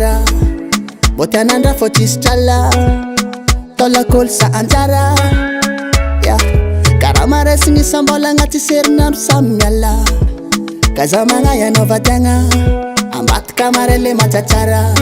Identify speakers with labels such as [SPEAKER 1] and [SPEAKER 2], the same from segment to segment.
[SPEAKER 1] bara botianandra fotisichala tola kolsa anjara yeah. Karamaresi sambola ngati serinandro samyala kazamagna yanaovatiagna ambaty kamarele matsatsara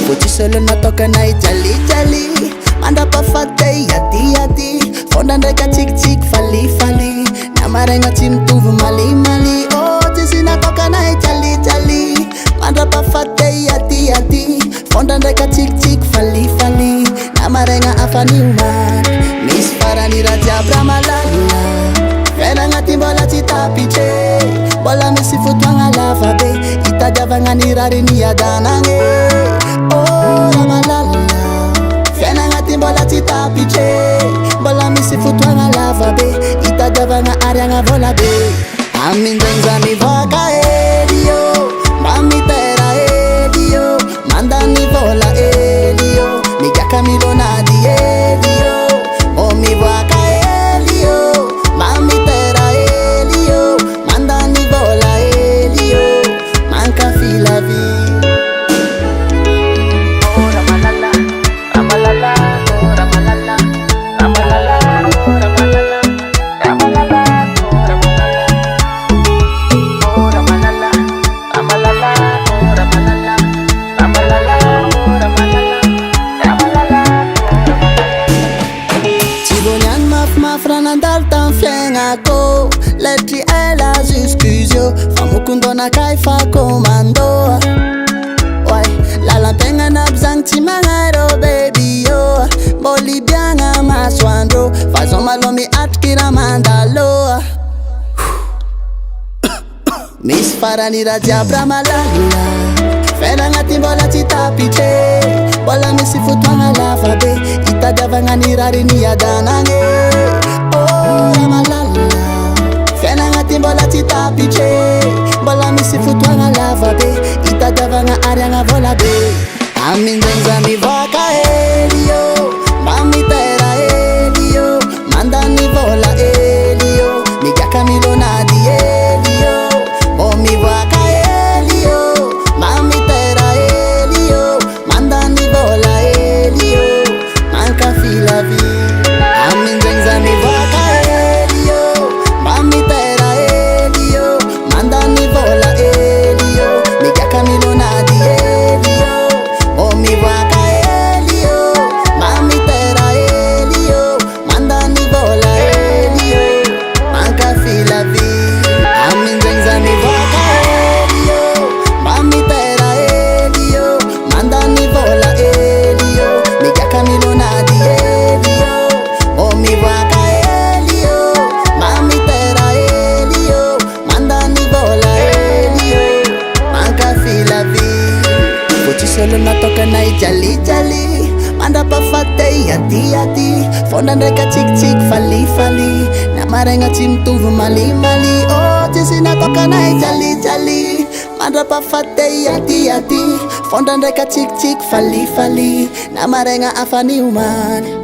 [SPEAKER 1] fotisolo natokana ijalijaly mandrapafatay yadiady fonda ndraiky atsikitsiky falifaly namaregna tsy mitovy malimaly tsisy natokana ijalijaly mandrapafatay yadiady fonda ndraiky atsikitsiky falifaly namaregna afaniomany misy farany raha jiaby raha malalina fiainagnaty mbola tsy tapitre mbola misy fotoagna lava be hitadiavagna ny rary niadanagny raha malalina fiainagnaty mbola tsy tapitre mbola misy fotoagna lava be hitadiavagna ariagna vola be amindraigny za mivoaka hely yo mba mitera hely yo mandany vola hely yo migiaka milonady hely yo mivoaka hely yo mba mitera hely yo mandany vola hely yo mankafy la vie. Nandalo tamy fiaignako letry ela jusqu'uz yo fa mokondona kay fa commando ouais lalantegna aby zagny tsy magnaro baby yo mbolibiagna masoandro fa zao malo miatriky raha mandalo misy farany raha jiaby raha malalina fiainagnaty mbola tsy tapitre mbola misy fotoagna lava be hitadiavagna ny rary niadanagny raha malalina fiainagnaty mbola tsy tapitre mbola misy fotoagna lava be hitadiavagna ariagna vola be amindraigny za mivoaka hely yo mba mitera hely yo mandany vola hely yo migiaka milonady hely yo mivoaka hely yo mba mitera hely yo mandany vola hely yo mankafy la vie amindraigny za mivoaka hely yo mba mitera hely yo mandany vola hely yo migiaka milonady hely yo mivoaka hely yo mba mitera hely yo mandany vola hely yo mankafy la vie amindraigny za mivoaka hely yo mba mitera hely yo mandany vola hely yo migiaka milonady hely yo mivoaka hely yo mba mitera hely yo mandany vola hely yo mankafy la vie fotisolo natokana ijalijaly mandrapafatay yadiady fonda ndraiky atsikitsiky falifaly namaregna tsy mitovy malimaly tsisy natokana ijalijaly mandrapafatay yadiady fonda ndraiky atsikitsiky falifaly namaregna afaniomany